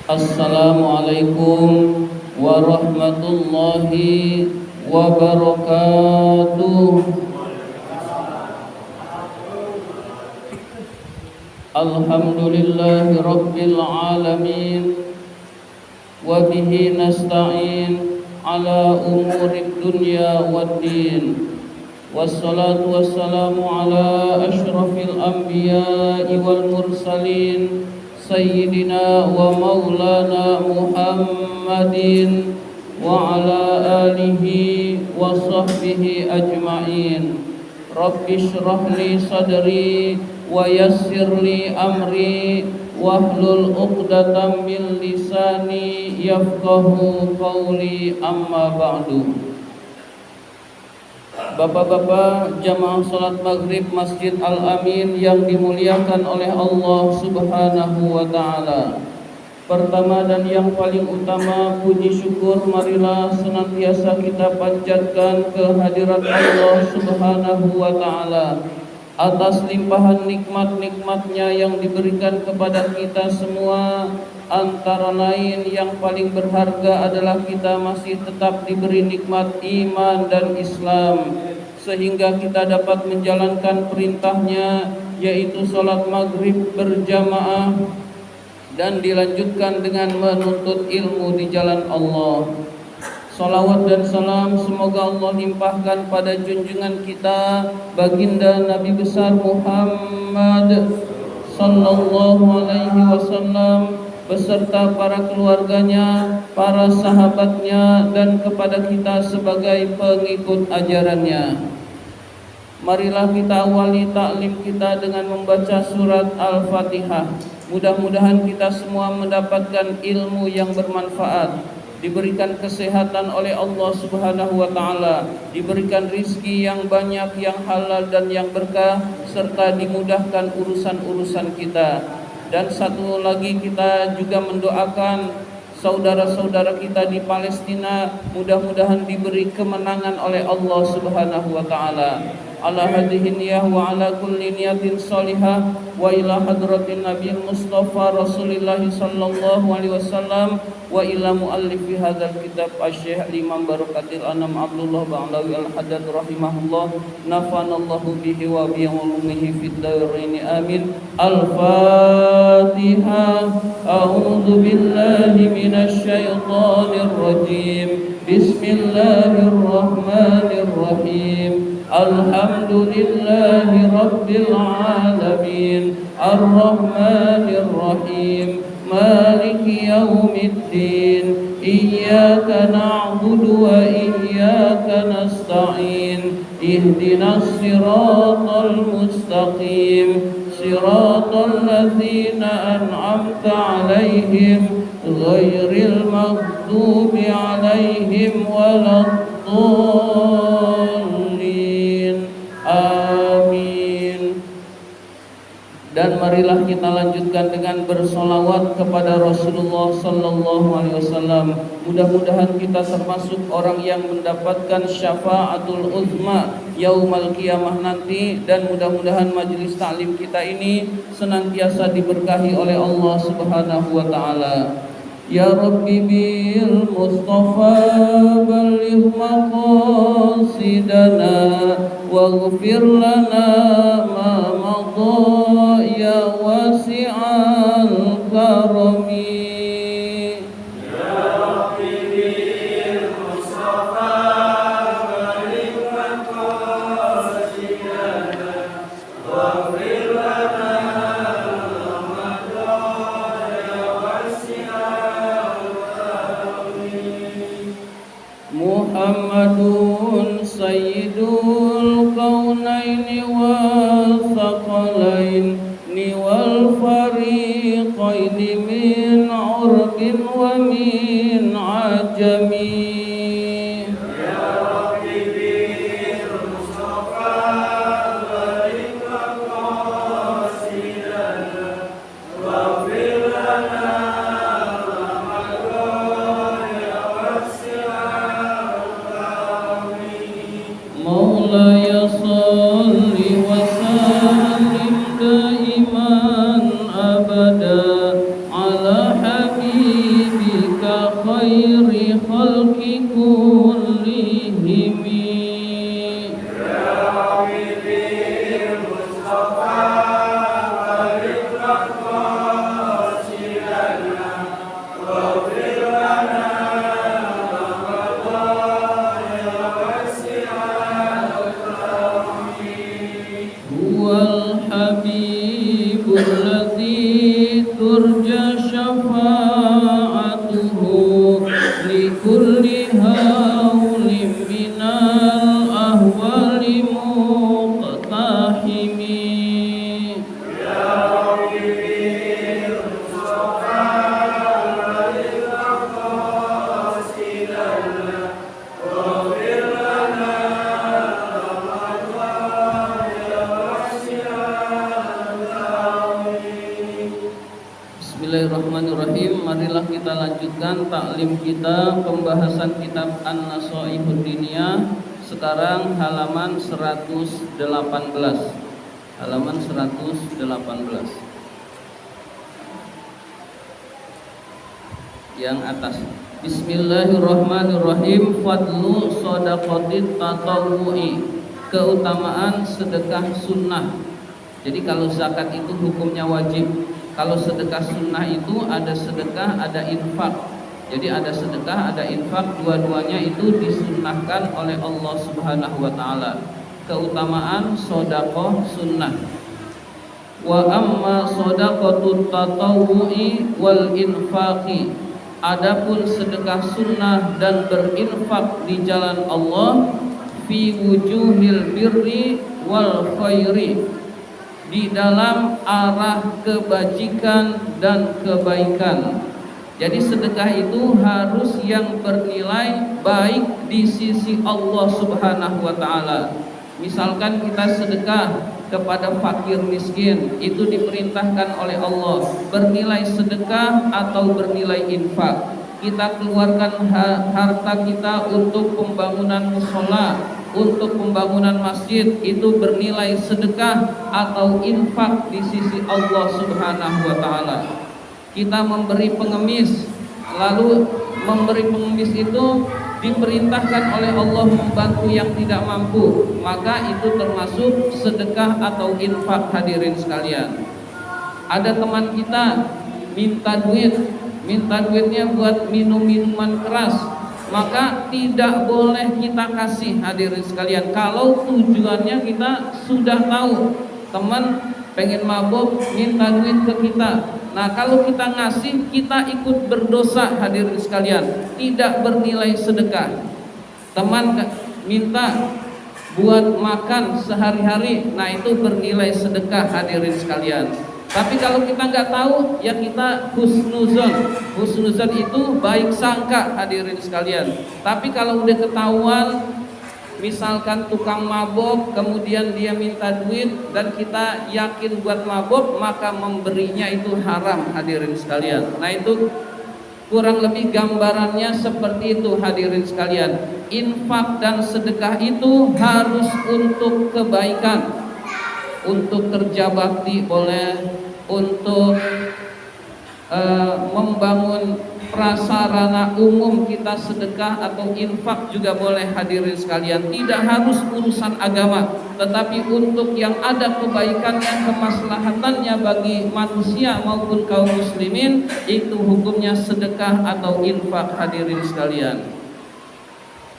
Assalamualaikum warahmatullahi wabarakatuh. Alhamdulillahi rabbil alamin, wa bihi nasta'in ala umurid dunya waddin. Wassalatu wassalamu ala ashrafil anbiya'i wal mursalin Sayyidina wa maulana Muhammadin wa ala alihi wa sahbihi ajma'in. Rabbi shrah li sadri wa yassir li amri wahlul 'uqdatam min lisani yafqahu qawli, amma ba'du. Bapak-bapak jamaah salat maghrib Masjid Al-Amin yang dimuliakan oleh Allah Subhanahu wa ta'ala. Pertama dan yang paling utama, puji syukur marilah senantiasa kita panjatkan kehadirat Allah Subhanahu wa ta'ala atas limpahan nikmat-nikmatnya yang diberikan kepada kita semua. Antara lain yang paling berharga adalah kita masih tetap diberi nikmat iman dan Islam, sehingga kita dapat menjalankan perintahnya, yaitu sholat maghrib berjamaah dan dilanjutkan dengan menuntut ilmu di jalan Allah. Salawat dan salam semoga Allah limpahkan pada junjungan kita baginda Nabi besar Muhammad sallallahu alaihi wasallam beserta para keluarganya, para sahabatnya, dan kepada kita sebagai pengikut ajarannya. Marilah kita awali taklim kita dengan membaca surat Al-Fatihah. Mudah-mudahan kita semua mendapatkan ilmu yang bermanfaat, diberikan kesehatan oleh Allah Subhanahu wa ta'ala, diberikan rizki yang banyak, yang halal dan yang berkah, serta dimudahkan urusan-urusan kita. Dan satu lagi, kita juga mendoakan saudara-saudara kita di Palestina, mudah-mudahan diberi kemenangan oleh Allah Subhanahu wa ta'ala. Ala hadhihi niyah wa ala kulli niyatin salihah wa ila hadratin Nabi Mustafa Rasulullah sallallahu alaihi wasallam wa ila muallifi hadzal kitab Asy-Syaikh Imam Barakatil Anam Abdullah Ba'lawi Al-Haddad rahimahullah, nafanallahu bihi wa bi ulumihi fid dharain amin. Al-Fatihah. A'udzu billahi minasy syaithanir rajim. Bismillahirrahmanirrahim. Alhamdulillahi rabbil alamin, arrahmanir rahim, maliki yaumiddin, iyyaka na'budu wa iyyaka nasta'in, ihdinas siratal mustaqim, siratal ladzina an'amta 'alaihim ghairil maghdubi 'alaihim waladdallin. Amin. Dan marilah kita lanjutkan dengan bersolawat kepada Rasulullah sallallahu alaihi wasallam. Mudah-mudahan kita termasuk orang yang mendapatkan syafaatul uzma yaumal qiyamah nanti, dan mudah-mudahan majelis taklim kita ini senantiasa diberkahi oleh Allah Subhanahu wa taala. Ya Rabbi bil Mustafa balligh maqasidana waghfir lana ma madha ya wasi'al karami. Ya Rabbi bil Mustafa balligh maqasidana waghfir lana Muhammadun sayyidul kaunaini wa thaqalaini wal fariqaini min urbin wa min ajami. Maulaya salli wa sallim daiman abada ala habib kita lanjutkan taklim kita, pembahasan kitab An-Nasaihud Diniyah. Sekarang halaman 118. Halaman 118. Yang atas. Bismillahirrahmanirrahim. Fadlu shadaqatit tatawwu'i. Keutamaan sedekah sunnah. Jadi kalau zakat itu hukumnya wajib. Kalau sedekah sunnah itu ada sedekah, ada infak. Jadi ada sedekah, ada infak, dua-duanya itu disunnahkan oleh Allah Subhanahu wa taala. Keutamaan sedekah sunnah. Wa amma shadaqatut tatawwu'i wal infaqi. Adapun sedekah sunnah dan berinfak di jalan Allah fi wujuhil birri wal khairi, di dalam arah kebajikan dan kebaikan. Jadi sedekah itu harus yang bernilai baik di sisi Allah Subhanahu wa taala. Misalkan kita sedekah kepada fakir miskin, itu diperintahkan oleh Allah bernilai sedekah atau bernilai infak. Kita keluarkan harta kita untuk pembangunan mushola, untuk pembangunan masjid, itu bernilai sedekah atau infak di sisi Allah Subhanahu wa taala. Kita memberi pengemis, lalu memberi pengemis itu diperintahkan oleh Allah membantu yang tidak mampu, maka itu termasuk sedekah atau infak, hadirin sekalian. Ada teman kita minta duitnya buat minum minuman keras, maka tidak boleh kita kasih, hadirin sekalian. Kalau tujuannya kita sudah tahu teman pengen mabuk minta duit ke kita, nah kalau kita ngasih kita ikut berdosa, hadirin sekalian, tidak bernilai sedekah. Teman minta buat makan sehari-hari, nah itu bernilai sedekah, hadirin sekalian. Tapi kalau kita nggak tahu, ya kita husnuzon. Husnuzon itu baik sangka, hadirin sekalian. Tapi kalau udah ketahuan, misalkan tukang mabok, kemudian dia minta duit dan kita yakin buat mabok, maka memberinya itu haram, hadirin sekalian. Nah itu kurang lebih gambarannya seperti itu, hadirin sekalian. Infak dan sedekah itu harus untuk kebaikan. Untuk kerja bakti boleh, untuk membangun prasarana umum kita sedekah atau infak juga boleh, hadirin sekalian. Tidak harus urusan agama, tetapi untuk yang ada kebaikannya, kemaslahatannya bagi manusia maupun kaum muslimin, itu hukumnya sedekah atau infak, hadirin sekalian.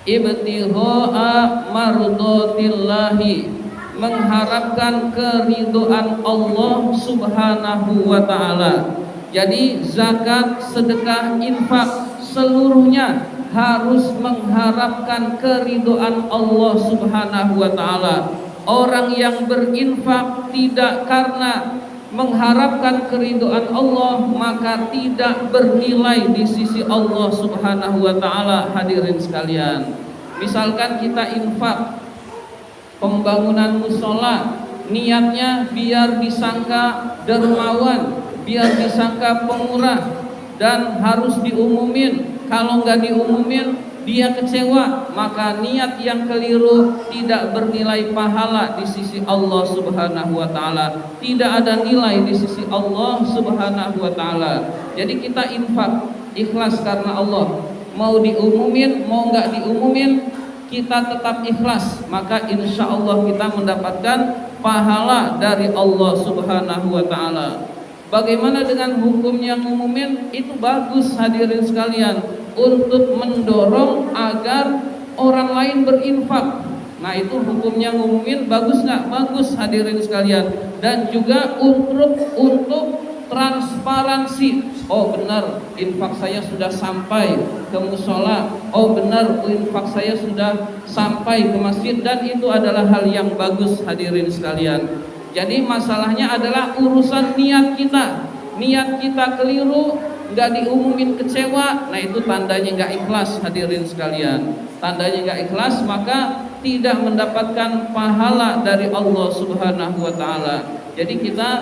Ibtigha'a mardhatillahi, mengharapkan keridhaan Allah Subhanahu wa taala. Jadi zakat, sedekah, infak seluruhnya harus mengharapkan keridhaan Allah Subhanahu wa taala. Orang yang berinfak tidak karena mengharapkan keridhaan Allah, maka tidak bernilai di sisi Allah Subhanahu wa taala, hadirin sekalian. Misalkan kita infak pembangunan mushola, niatnya biar disangka dermawan, biar disangka pemurah, dan harus diumumin. Kalau nggak diumumin dia kecewa, maka niat yang keliru tidak bernilai pahala di sisi Allah Subhanahu wa taala. Tidak ada nilai di sisi Allah Subhanahu wa taala. Jadi kita infak ikhlas karena Allah. Mau diumumin, mau nggak diumumin, kita tetap ikhlas, maka insya Allah kita mendapatkan pahala dari Allah Subhanahu wa taala. Bagaimana dengan hukumnya ngumumin? Itu bagus, hadirin sekalian, untuk mendorong agar orang lain berinfak. Nah itu hukumnya ngumumin, bagus nggak? Bagus, hadirin sekalian. Dan juga untuk transparansi. Oh benar, infak saya sudah sampai ke musola. Oh benar, infak saya sudah sampai ke masjid. Dan itu adalah hal yang bagus, hadirin sekalian. Jadi masalahnya adalah urusan niat kita. Niat kita keliru, nggak diumumin kecewa, nah itu tandanya nggak ikhlas, hadirin sekalian. Tandanya nggak ikhlas, maka tidak mendapatkan pahala dari Allah Subhanahu wa taala. Jadi kita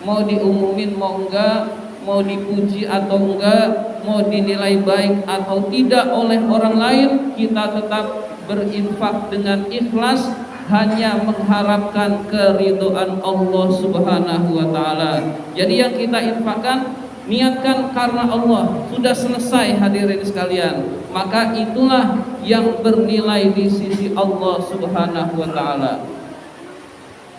mau diumumin mau enggak, mau dipuji atau enggak, mau dinilai baik atau tidak oleh orang lain, kita tetap berinfak dengan ikhlas, hanya mengharapkan keridhaan Allah Subhanahu wa taala. Jadi yang kita infakkan, niatkan karena Allah, sudah selesai hadirin sekalian. Maka itulah yang bernilai di sisi Allah Subhanahu wa taala.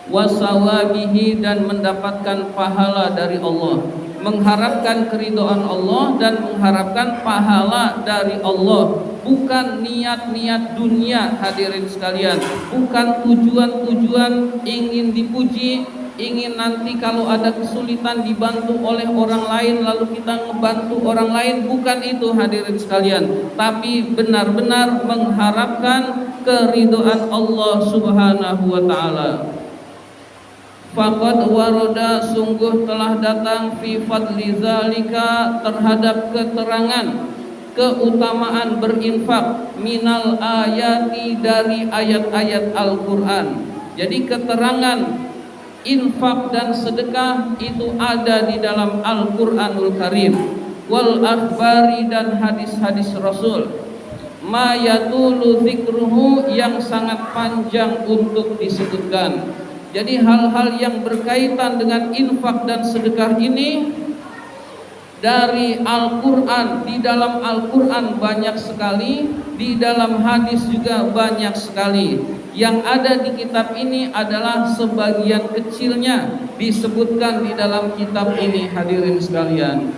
Wasawabihi, dan mendapatkan pahala dari Allah, mengharapkan keridhaan Allah dan mengharapkan pahala dari Allah, bukan niat-niat dunia hadirin sekalian, bukan tujuan-tujuan ingin dipuji, ingin nanti kalau ada kesulitan dibantu oleh orang lain lalu kita ngebantu orang lain, bukan itu hadirin sekalian, tapi benar-benar mengharapkan keridhaan Allah Subhanahu wa taala. Faqad warada, sungguh telah datang fi fadli zalika, terhadap keterangan keutamaan berinfak, minal ayati, dari ayat-ayat Al-Quran. Jadi keterangan infak dan sedekah itu ada di dalam Al-Quranul Karim, wal akhbari, dan hadis-hadis Rasul, ma yatulu zikruhu, yang sangat panjang untuk disebutkan. Jadi hal-hal yang berkaitan dengan infak dan sedekah ini dari Al-Quran, di dalam Al-Quran banyak sekali, di dalam hadis juga banyak sekali. Yang ada di kitab ini adalah sebagian kecilnya disebutkan di dalam kitab ini hadirin sekalian.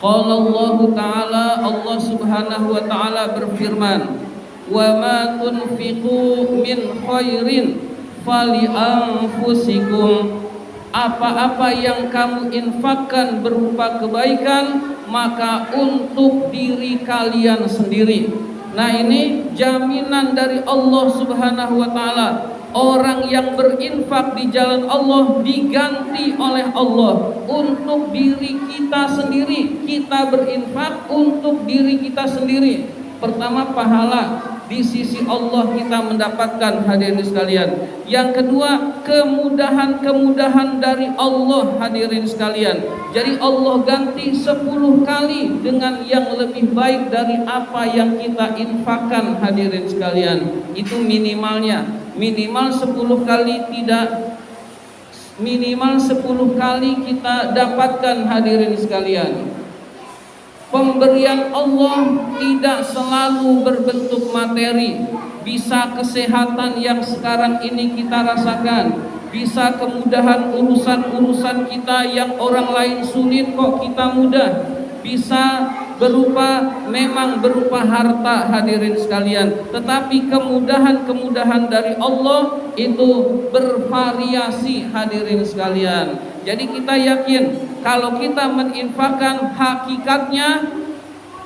Qala Allah Ta'ala, Allah Subhanahu wa Ta'ala berfirman, wa ma tunfiqu min khairin fali anfusikum, apa-apa yang kamu infakkan berupa kebaikan maka untuk diri kalian sendiri. Nah, ini jaminan dari Allah Subhanahu wa taala. Orang yang berinfak di jalan Allah diganti oleh Allah untuk diri kita sendiri. Kita berinfak untuk diri kita sendiri. Pertama, pahala di sisi Allah kita mendapatkan hadirin sekalian. Yang kedua, kemudahan-kemudahan dari Allah hadirin sekalian. Jadi Allah ganti 10 kali dengan yang lebih baik dari apa yang kita infakkan hadirin sekalian. Itu minimalnya. Minimal 10 kali minimal 10 kali kita dapatkan hadirin sekalian. Pemberian Allah tidak selalu berbentuk materi. Bisa kesehatan yang sekarang ini kita rasakan, bisa kemudahan urusan-urusan kita yang orang lain sulit kok kita mudah, bisa memang berupa harta hadirin sekalian. Tetapi kemudahan-kemudahan dari Allah itu bervariasi hadirin sekalian. Jadi kita yakin kalau kita meninfakkan hakikatnya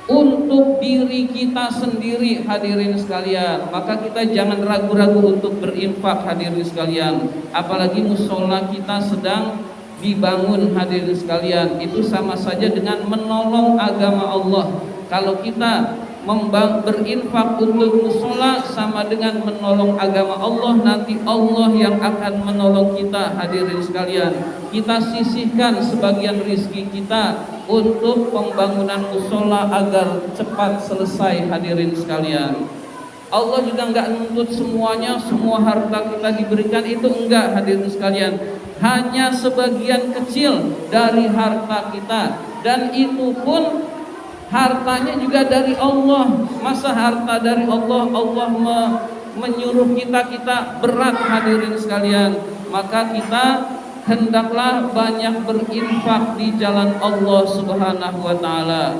untuk diri kita sendiri hadirin sekalian, maka kita jangan ragu-ragu untuk berinfak hadirin sekalian. Apalagi musola kita sedang dibangun hadirin sekalian, itu sama saja dengan menolong agama Allah. Kalau kita berinfak untuk musola sama dengan menolong agama Allah, nanti Allah yang akan menolong kita hadirin sekalian. Kita sisihkan sebagian rizki kita untuk pembangunan musola agar cepat selesai hadirin sekalian. Allah juga enggak nuntut semuanya, semua harta kita diberikan, itu enggak hadirin sekalian. Hanya sebagian kecil dari harta kita, dan itu pun hartanya juga dari Allah. Masa harta dari Allah, Allah menyuruh kita berat hadirin sekalian. Maka kita hendaklah banyak berinfak di jalan Allah Subhanahu wa taala.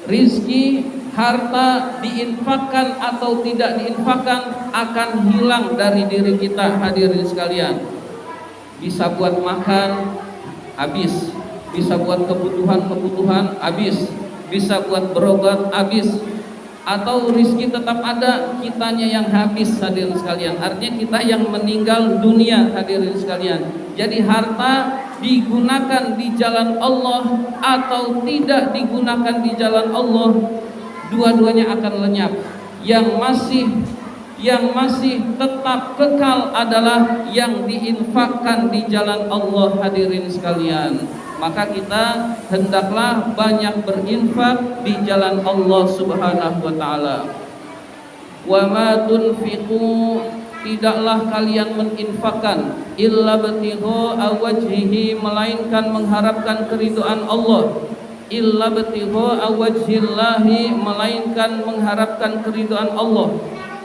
Rizki, harta diinfakkan atau tidak diinfakkan akan hilang dari diri kita hadirin sekalian. Bisa buat makan, habis. Bisa buat kebutuhan habis, bisa buat berobat habis, atau rizki tetap ada, kitanya yang habis hadirin sekalian. Artinya kita yang meninggal dunia hadirin sekalian. Jadi harta digunakan di jalan Allah atau tidak digunakan di jalan Allah, dua-duanya akan lenyap. Yang masih yang masih tetap kekal adalah yang diinfakkan di jalan Allah hadirin sekalian. Maka kita hendaklah banyak berinfak di jalan Allah Subhanahu wa taala. Wa ma tunfiqu, tidaklah kalian menginfakkan illa batigha wajhihi, melainkan mengharapkan keridhaan Allah. Illa batigha wajhillahi, melainkan mengharapkan keridhaan Allah.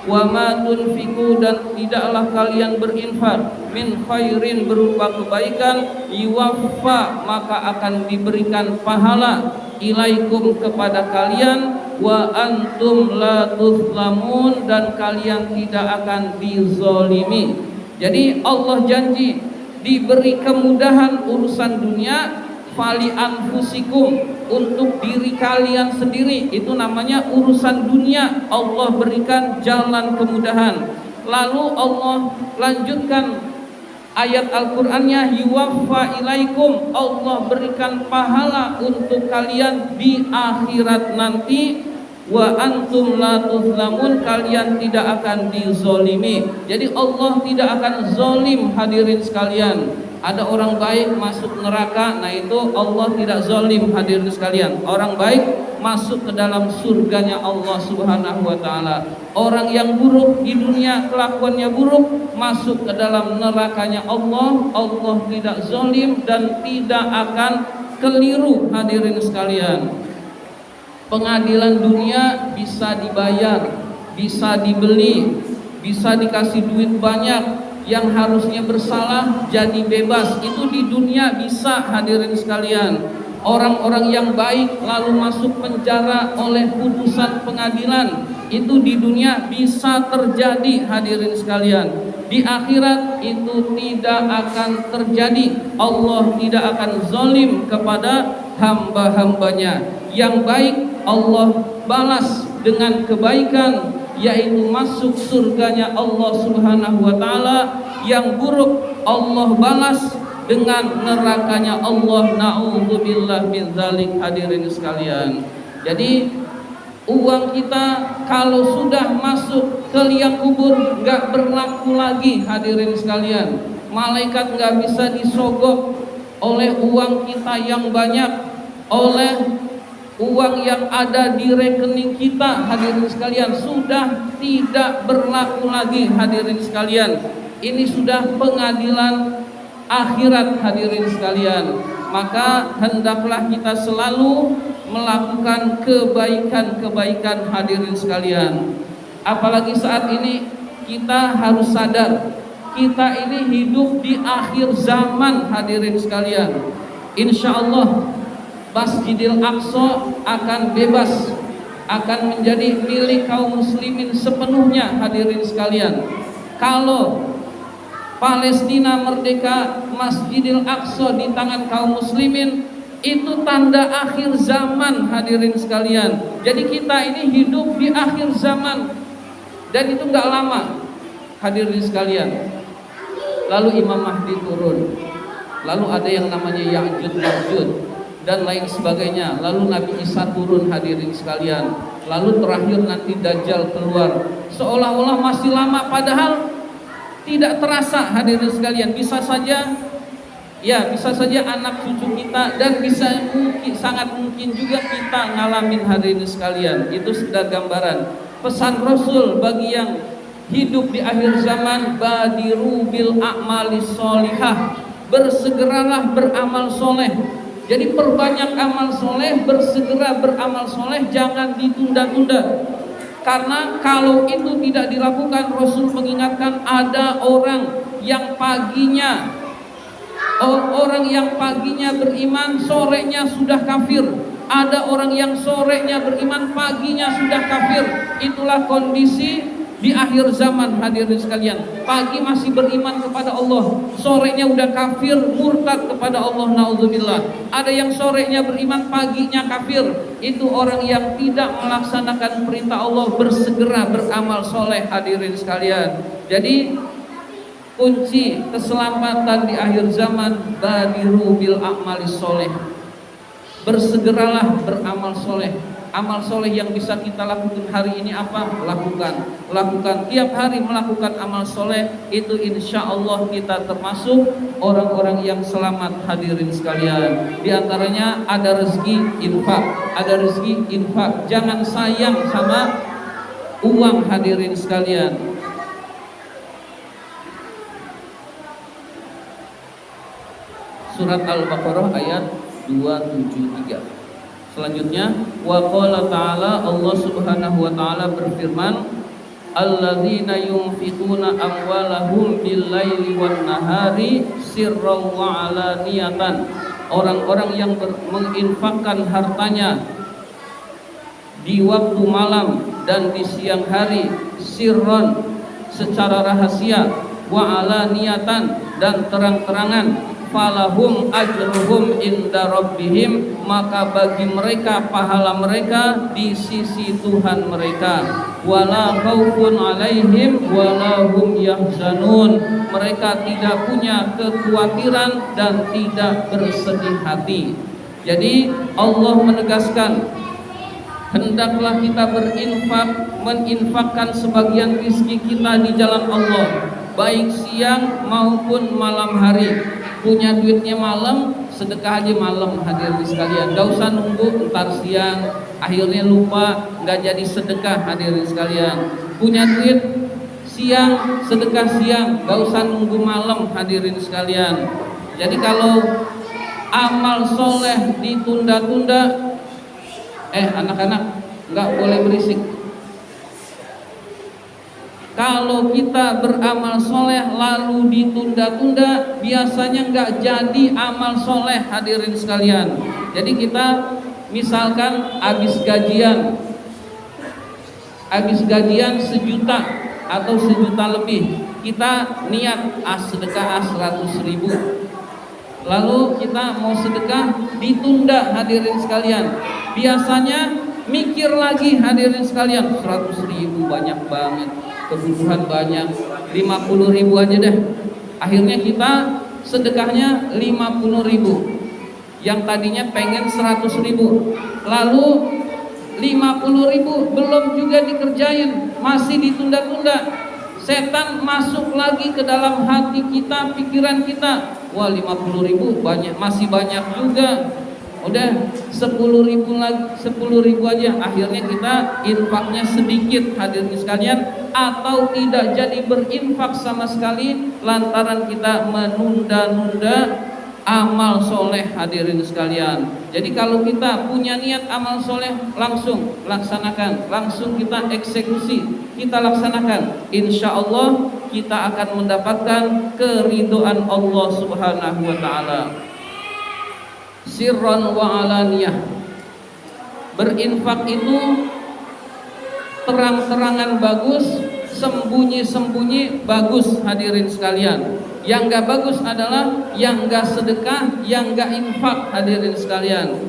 Wa ma tunfiqu, dan tidaklah kalian berinfak min khairin, berupa kebaikan, yuwaffa, maka akan diberikan pahala, ilaikum, kepada kalian, wa antum la tuzlamun, dan kalian tidak akan dizolimi. Jadi Allah janji diberi kemudahan urusan dunia, fali anfusikum, untuk diri kalian sendiri, itu namanya urusan dunia, Allah berikan jalan kemudahan. Lalu Allah lanjutkan ayat Al-Qur'annya, yuwaffa ilaikum, Allah berikan pahala untuk kalian di akhirat nanti, wa antum la tuzlamun, kalian tidak akan dizolimi. Jadi Allah tidak akan zolim hadirin sekalian. Ada orang baik masuk neraka, nah itu Allah tidak zalim hadirin sekalian. Orang baik masuk ke dalam surganya Allah Subhanahu wa taala. Orang yang buruk di dunia, kelakuannya buruk, masuk ke dalam nerakanya Allah. Allah tidak zalim dan tidak akan keliru hadirin sekalian. Pengadilan dunia bisa dibayar, bisa dibeli, bisa dikasih duit banyak. Yang harusnya bersalah jadi bebas, itu di dunia bisa hadirin sekalian. Orang-orang yang baik lalu masuk penjara oleh putusan pengadilan, itu di dunia bisa terjadi hadirin sekalian. Di akhirat itu tidak akan terjadi. Allah tidak akan zalim kepada hamba-hambanya. Yang baik Allah balas dengan kebaikan, yaitu masuk surganya Allah Subhanahu wa taala. Yang buruk Allah balas dengan nerakanya Allah. Na'udzubillah min dzalik hadirin sekalian. Jadi uang kita kalau sudah masuk ke liang kubur enggak berlaku lagi hadirin sekalian. Malaikat enggak bisa disogok oleh uang kita yang banyak, oleh uang yang ada di rekening kita hadirin sekalian, sudah tidak berlaku lagi hadirin sekalian. Ini sudah pengadilan akhirat hadirin sekalian. Maka hendaklah kita selalu melakukan kebaikan-kebaikan hadirin sekalian. Apalagi saat ini kita harus sadar, kita ini hidup di akhir zaman hadirin sekalian. Insya Allah Masjidil Aqsa akan bebas, akan menjadi milik kaum muslimin sepenuhnya hadirin sekalian. Kalau Palestina merdeka, Masjidil Aqsa di tangan kaum muslimin, itu tanda akhir zaman hadirin sekalian. Jadi kita ini hidup di akhir zaman, dan itu enggak lama hadirin sekalian. Lalu Imam Mahdi turun, lalu ada yang namanya Ya'jud Ma'jud dan lain sebagainya. Lalu Nabi Isa turun hadirin sekalian. Lalu terakhir nanti Dajjal keluar. Seolah-olah masih lama, padahal tidak terasa hadirin sekalian. Bisa saja anak cucu kita, dan bisa mungkin, sangat mungkin juga kita ngalamin hadirin sekalian. Itu sudah gambaran pesan Rasul bagi yang hidup di akhir zaman, badiru bil a'malis sholihah, bersegeralah beramal soleh. Jadi perbanyak amal soleh, bersegera beramal soleh, jangan ditunda-tunda. Karena kalau itu tidak dilakukan, Rasul mengingatkan ada orang yang paginya beriman, sorenya sudah kafir. Ada orang yang sorenya beriman, paginya sudah kafir. Itulah kondisi di akhir zaman hadirin sekalian. Pagi masih beriman kepada Allah, sorenya udah kafir, murtad kepada Allah, naudzubillah. Ada yang sorenya beriman, paginya kafir. Itu orang yang tidak melaksanakan perintah Allah, bersegera beramal soleh hadirin sekalian. Jadi kunci keselamatan di akhir zaman, badiru bil a'malis soleh, bersegeralah beramal soleh. amal soleh yang bisa kita lakukan hari ini apa? Lakukan tiap hari, melakukan amal soleh itu insya Allah kita termasuk orang-orang yang selamat. Hadirin sekalian, di antaranya ada rezeki infak, jangan sayang sama uang. Hadirin sekalian, surat Al-Baqarah ayat 273. Selanjutnya, wa qala ta'ala, Allah Subhanahu wa taala berfirman, alladzina yunfiquna amwalahum bil-laili wan nahari sirran wa alaniyatan. Orang-orang yang menginfakkan hartanya di waktu malam dan di siang hari, sirron secara rahasia, wa alaniyatan dan terang-terangan, falahum ajruhum inda rabbihim, maka bagi mereka pahala mereka di sisi Tuhan mereka, wala khaufun alaihim wala hum yahzanun, mereka tidak punya kekhawatiran dan tidak bersedih hati. Jadi Allah menegaskan, hendaklah kita menginfakkan sebagian rezeki kita di jalan Allah, baik siang maupun malam hari. Punya duitnya malam, sedekah aja malam. Hadirin sekalian, gak usah nunggu ntar siang, akhirnya lupa, gak jadi sedekah. Hadirin sekalian, punya duit siang, sedekah siang, gak usah nunggu malam. Hadirin sekalian, jadi kalau amal soleh ditunda-tunda, anak-anak gak boleh berisik. Kalau kita beramal soleh lalu ditunda-tunda, biasanya nggak jadi amal soleh. Hadirin sekalian, jadi kita misalkan habis gajian 1 juta atau 1 juta lebih, kita niat sedekah 100.000, lalu kita mau sedekah ditunda. Hadirin sekalian, biasanya mikir lagi. Hadirin sekalian, 100.000 banyak banget, kebutuhan banyak, 50.000 aja deh. Akhirnya kita sedekahnya 50.000, yang tadinya pengen 100.000, lalu 50.000 belum juga dikerjain, masih ditunda-tunda. Setan masuk lagi ke dalam hati kita, pikiran kita, wah 50.000 banyak, masih banyak juga, udah 10.000 lagi, 10.000 aja. Akhirnya kita infaknya sedikit. Hadirin sekalian, atau tidak jadi berinfak sama sekali lantaran kita menunda-nunda amal soleh. Hadirin sekalian, jadi kalau kita punya niat amal soleh, langsung laksanakan, langsung kita eksekusi, kita laksanakan, insya Allah kita akan mendapatkan keridhaan Allah Subhanahu wa ta'ala. Sirran wa alaniyah, berinfak itu terang-terangan bagus, sembunyi-sembunyi bagus. Hadirin sekalian, yang gak bagus adalah yang gak sedekah, yang gak infak. Hadirin sekalian,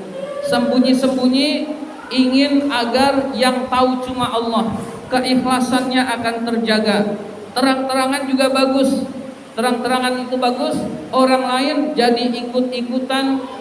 sembunyi-sembunyi ingin agar yang tahu cuma Allah, keikhlasannya akan terjaga. Terang-terangan juga bagus, terang-terangan itu bagus, orang lain jadi ikut-ikutan